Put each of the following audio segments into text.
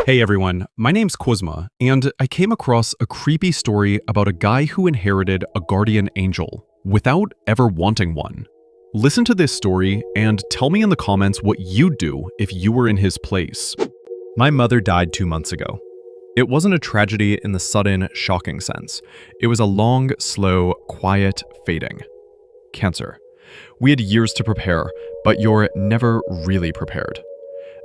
Hey everyone, my name's Kuzma, and I came across a creepy story about a guy who inherited a guardian angel without ever wanting one. Listen to this story and tell me in the comments what you'd do if you were in his place. My mother died 2 months ago. It wasn't a tragedy in the sudden, shocking sense. It was a long, slow, quiet fading. Cancer. We had years to prepare, but you're never really prepared.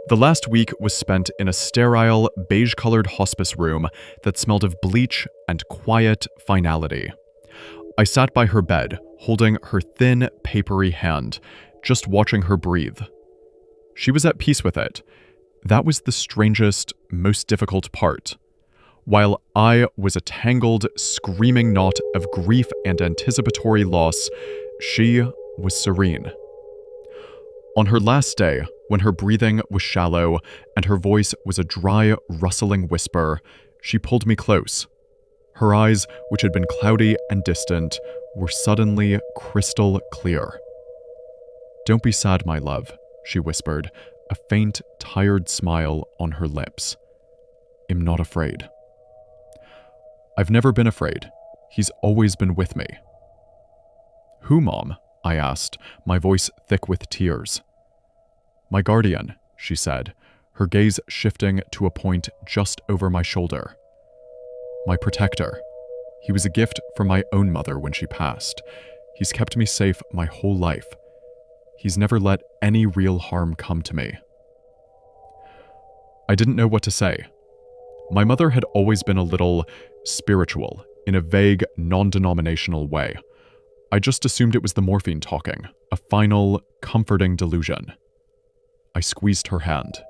The last week was spent in a sterile, beige-colored hospice room that smelled of bleach and quiet finality. I sat by her bed, holding her thin, papery hand, just watching her breathe. She was at peace with it. That was the strangest, most difficult part. While I was a tangled, screaming knot of grief and anticipatory loss, she was serene. On her last day, when her breathing was shallow and her voice was a dry, rustling whisper, she pulled me close. Her eyes, which had been cloudy and distant, were suddenly crystal clear. "Don't be sad, my love," she whispered, a faint, tired smile on her lips. "I'm not afraid." I've never been afraid. He's always been with me. "Who, Mom?" I asked, my voice thick with tears. "My guardian," she said, her gaze shifting to a point just over my shoulder. "My protector. He was a gift from my own mother when she passed. He's kept me safe my whole life. He's never let any real harm come to me." I didn't know what to say. My mother had always been a little spiritual, in a vague, non-denominational way. I just assumed it was the morphine talking, a final, comforting delusion. I squeezed her hand.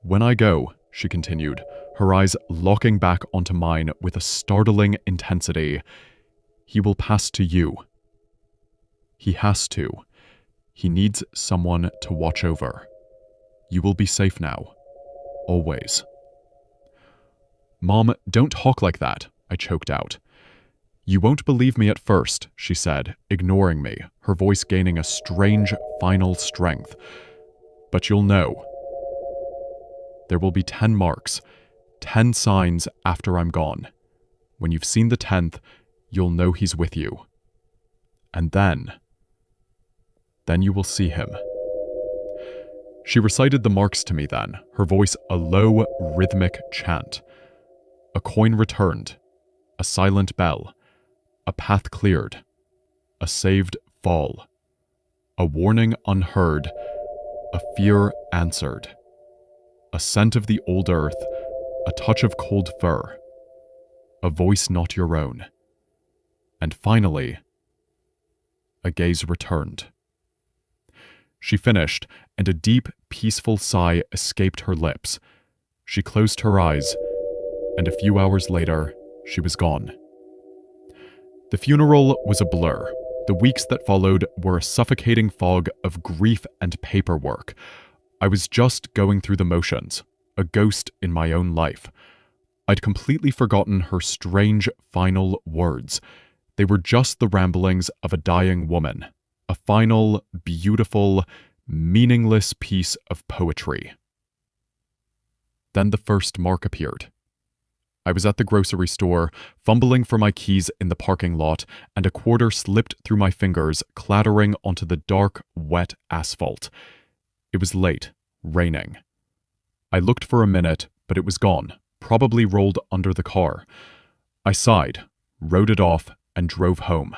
"When I go," she continued, her eyes locking back onto mine with a startling intensity, "he will pass to you. He has to. He needs someone to watch over. You will be safe now. Always." "Mom, don't talk like that," I choked out. "You won't believe me at first," she said, ignoring me, her voice gaining a strange, final strength. "But you'll know. There will be 10 marks, 10 signs after I'm gone. When you've seen the 10th, you'll know he's with you. And then you will see him." She recited the marks to me then, her voice a low, rhythmic chant. A coin returned, a silent bell, a path cleared, a saved fall, a warning unheard, a fear answered, a scent of the old earth, a touch of cold fur, a voice not your own, and finally, a gaze returned. She finished, and a deep, peaceful sigh escaped her lips. She closed her eyes, and a few hours later, she was gone. The funeral was a blur. The weeks that followed were a suffocating fog of grief and paperwork. I was just going through the motions, a ghost in my own life. I'd completely forgotten her strange final words. They were just the ramblings of a dying woman, a final, beautiful, meaningless piece of poetry. Then the first mark appeared. I was at the grocery store, fumbling for my keys in the parking lot, and a quarter slipped through my fingers, clattering onto the dark, wet asphalt. It was late, raining. I looked for a minute, but it was gone, probably rolled under the car. I sighed, wrote it off, and drove home.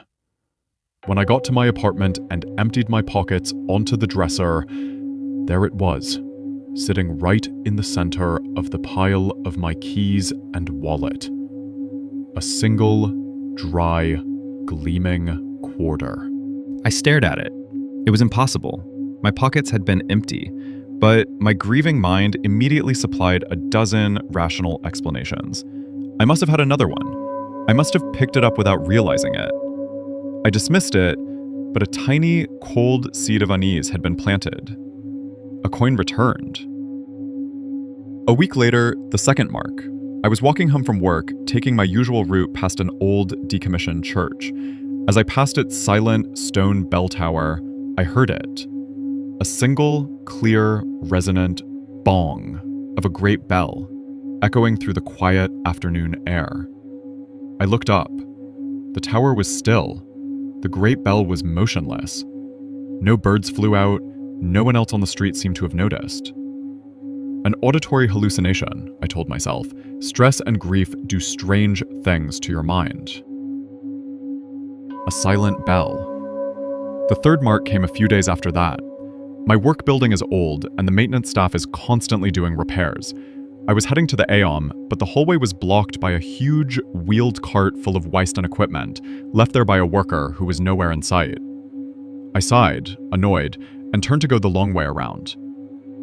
When I got to my apartment and emptied my pockets onto the dresser, there it was, sitting right in the center of the pile of my keys and wallet. A single, dry, gleaming quarter. I stared at it. It was impossible. My pockets had been empty, but my grieving mind immediately supplied a dozen rational explanations. I must have had another one. I must have picked it up without realizing it. I dismissed it, but a tiny, cold seed of unease had been planted. A coin returned. A week later, the second mark. I was walking home from work, taking my usual route past an old, decommissioned church. As I passed its silent stone bell tower, I heard it. A single, clear, resonant bong. of a great bell, echoing through the quiet afternoon air. I looked up. The tower was still. The great bell was motionless. No birds flew out. No one else on the street seemed to have noticed. An auditory hallucination, I told myself. Stress and grief do strange things to your mind. A silent bell. The third mark came a few days after that. My work building is old, and the maintenance staff is constantly doing repairs. I was heading to the AOM, but the hallway was blocked by a huge, wheeled cart full of waste and equipment, left there by a worker who was nowhere in sight. I sighed, annoyed, and turned to go the long way around.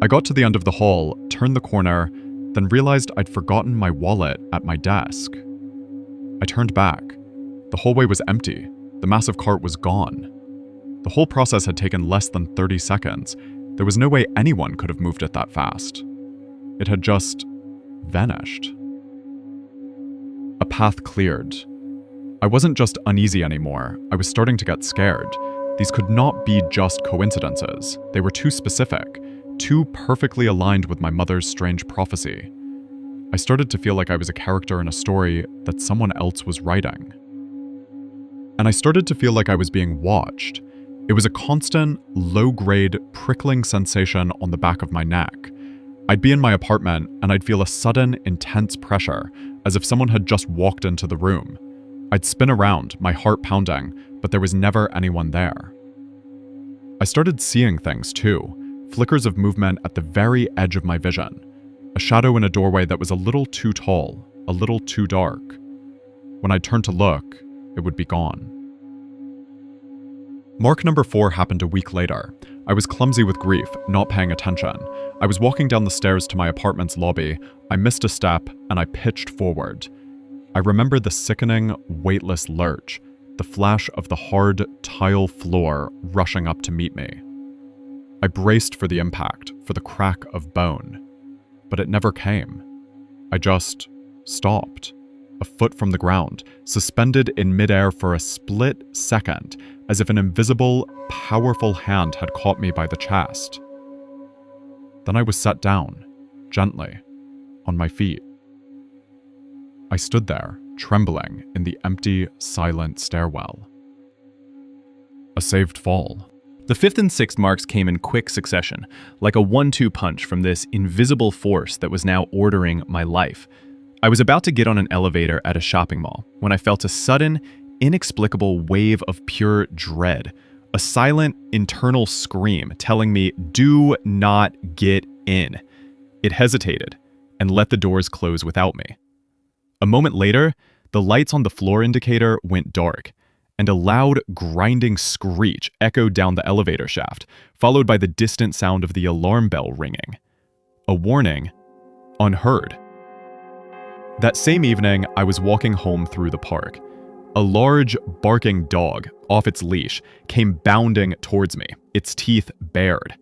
I got to the end of the hall, turned the corner, then realized I'd forgotten my wallet at my desk. I turned back. The hallway was empty. The massive cart was gone. The whole process had taken less than 30 seconds. There was no way anyone could have moved it that fast. It had just vanished. A path cleared. I wasn't just uneasy anymore. I was starting to get scared. These could not be just coincidences. They were too specific, too perfectly aligned with my mother's strange prophecy. I started to feel like I was a character in a story that someone else was writing. And I started to feel like I was being watched. It was a constant, low-grade, prickling sensation on the back of my neck. I'd be in my apartment, and I'd feel a sudden, intense pressure, as if someone had just walked into the room. I'd spin around, my heart pounding, but there was never anyone there. I started seeing things too, flickers of movement at the very edge of my vision. A shadow in a doorway that was a little too tall, a little too dark. When I turned to look, it would be gone. Mark number 4 happened a week later. I was clumsy with grief, not paying attention. I was walking down the stairs to my apartment's lobby. I missed a step, and I pitched forward. I remember the sickening, weightless lurch, the flash of the hard, tile floor rushing up to meet me. I braced for the impact, for the crack of bone. But it never came. I just stopped, a foot from the ground, suspended in midair for a split second, as if an invisible, powerful hand had caught me by the chest. Then I was set down, gently, on my feet. I stood there, trembling in the empty, silent stairwell. A saved fall. The 5th and 6th marks came in quick succession, like a 1-2 punch from this invisible force that was now ordering my life. I was about to get on an elevator at a shopping mall when I felt a sudden, inexplicable wave of pure dread, a silent, internal scream telling me, "Do not get in." It hesitated and let the doors close without me. A moment later, the lights on the floor indicator went dark, and a loud, grinding screech echoed down the elevator shaft, followed by the distant sound of the alarm bell ringing. A warning, unheard. That same evening, I was walking home through the park. A large, barking dog, off its leash, came bounding towards me, its teeth bared.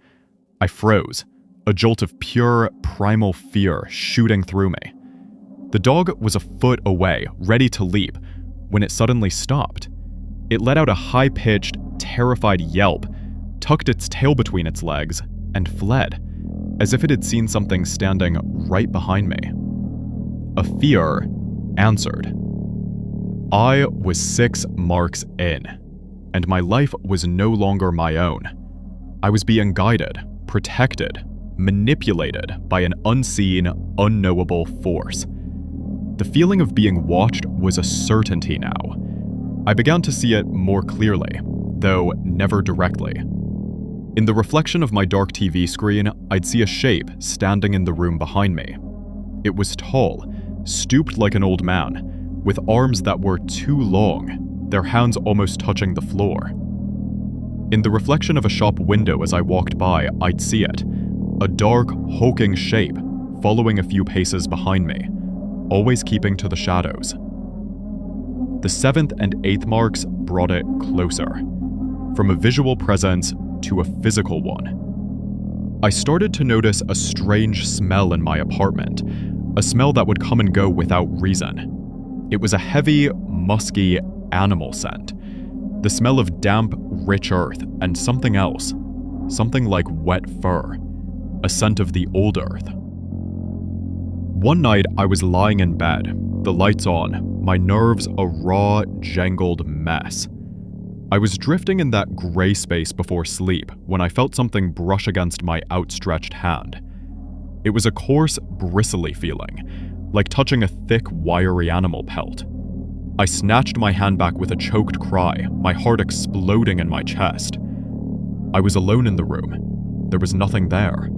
I froze, a jolt of pure, primal fear shooting through me. The dog was a foot away, ready to leap, when it suddenly stopped. It let out a high-pitched, terrified yelp, tucked its tail between its legs, and fled, as if it had seen something standing right behind me. A fear answered. I was 6 marks in, and my life was no longer my own. I was being guided, protected, manipulated by an unseen, unknowable force. The feeling of being watched was a certainty now. I began to see it more clearly, though never directly. In the reflection of my dark TV screen, I'd see a shape standing in the room behind me. It was tall, stooped like an old man, with arms that were too long, their hands almost touching the floor. In the reflection of a shop window as I walked by, I'd see it, a dark, hulking shape, following a few paces behind me, always keeping to the shadows. The 7th and 8th marks brought it closer, from a visual presence to a physical one. I started to notice a strange smell in my apartment, a smell that would come and go without reason. It was a heavy, musky animal scent, the smell of damp, rich earth and something else, something like wet fur, a scent of the old earth. One night, I was lying in bed, the lights on, my nerves a raw, jangled mess. I was drifting in that gray space before sleep when I felt something brush against my outstretched hand. It was a coarse, bristly feeling, like touching a thick, wiry animal pelt. I snatched my hand back with a choked cry, my heart exploding in my chest. I was alone in the room. There was nothing there.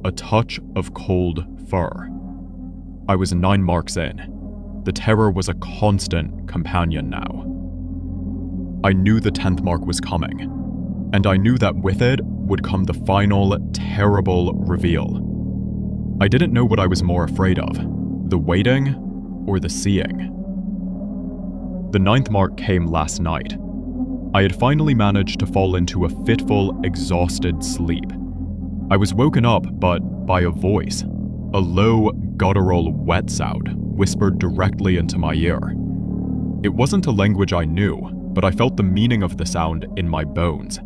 A touch of cold fur. I was 9 marks in. The terror was a constant companion now. I knew the 10th mark was coming, and I knew that with it would come the final, terrible reveal. I didn't know what I was more afraid of, the waiting or the seeing. The 9th mark came last night. I had finally managed to fall into a fitful, exhausted sleep. I was woken up, but by a voice, a low, guttural, wet sound whispered directly into my ear. It wasn't a language I knew, but I felt the meaning of the sound in my bones.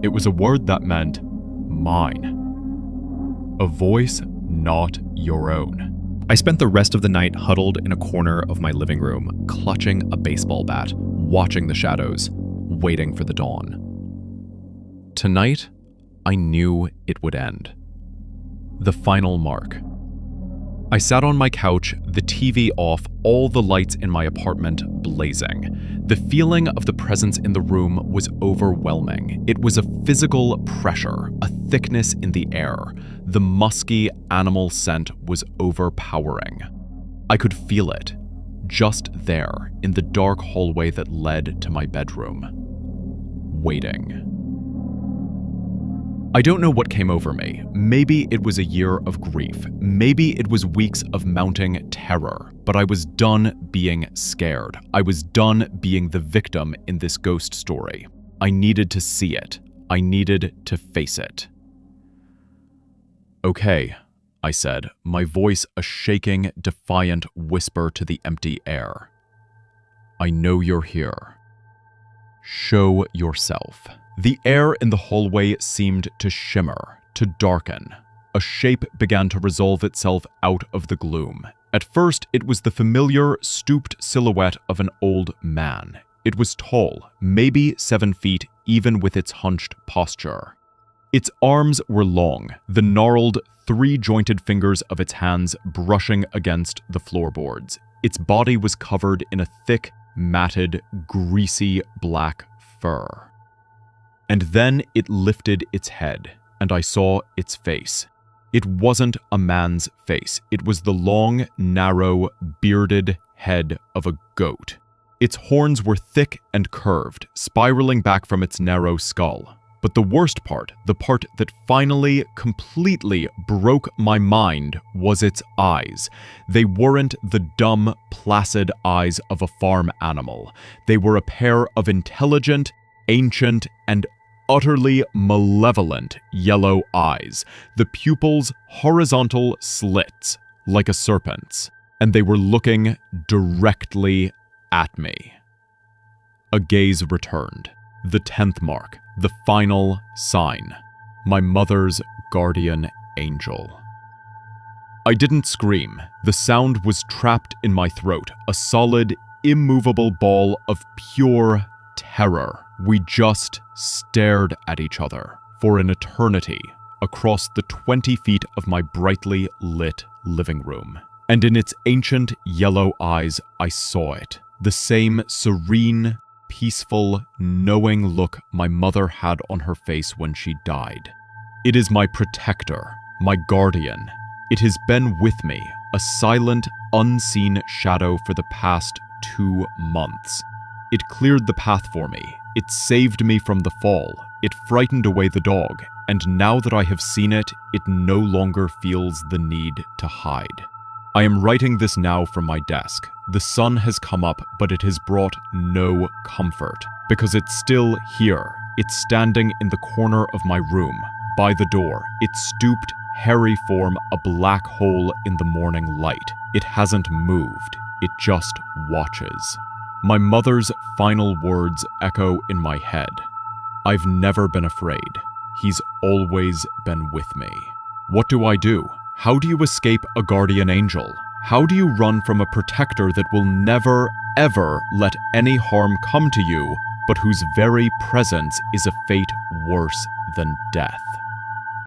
It was a word that meant mine. A voice not your own. I spent the rest of the night huddled in a corner of my living room, clutching a baseball bat, watching the shadows, waiting for the dawn. Tonight, I knew it would end. The final mark. I sat on my couch, the TV off, all the lights in my apartment blazing. The feeling of the presence in the room was overwhelming. It was a physical pressure, a thickness in the air. The musky animal scent was overpowering. I could feel it, just there, in the dark hallway that led to my bedroom. Waiting. I don't know what came over me. Maybe it was a year of grief. Maybe it was weeks of mounting terror. But I was done being scared. I was done being the victim in this ghost story. I needed to see it. I needed to face it. "Okay," I said, my voice a shaking, defiant whisper to the empty air. "I know you're here. Show yourself." The air in the hallway seemed to shimmer, to darken. A shape began to resolve itself out of the gloom. At first, it was the familiar, stooped silhouette of an old man. It was tall, maybe 7 feet, even with its hunched posture. Its arms were long, the gnarled, 3-jointed fingers of its hands brushing against the floorboards. Its body was covered in a thick, matted, greasy black fur. And then it lifted its head, and I saw its face. It wasn't a man's face. It was the long, narrow, bearded head of a goat. Its horns were thick and curved, spiraling back from its narrow skull. But the worst part, the part that finally, completely broke my mind, was its eyes. They weren't the dumb, placid eyes of a farm animal. They were a pair of intelligent, ancient, and utterly malevolent yellow eyes, the pupils horizontal slits like a serpent's, and they were looking directly at me. A gaze returned. The 10th mark, the final sign. My mother's guardian angel. I didn't scream. The sound was trapped in my throat, a solid, immovable ball of pure terror. We just stared at each other for an eternity across the 20 feet of my brightly lit living room. And in its ancient yellow eyes, I saw it. The same serene, peaceful, knowing look my mother had on her face when she died. It is my protector, my guardian. It has been with me, a silent, unseen shadow for the past 2 months. It cleared the path for me. It saved me from the fall. It frightened away the dog. And now that I have seen it, it no longer feels the need to hide. I am writing this now from my desk. The sun has come up, but it has brought no comfort. Because it's still here. It's standing in the corner of my room, by the door. Its stooped, hairy form a black hole in the morning light. It hasn't moved. It just watches. My mother's final words echo in my head. I've never been afraid. He's always been with me. What do? How do you escape a guardian angel? How do you run from a protector that will never, ever let any harm come to you, but whose very presence is a fate worse than death?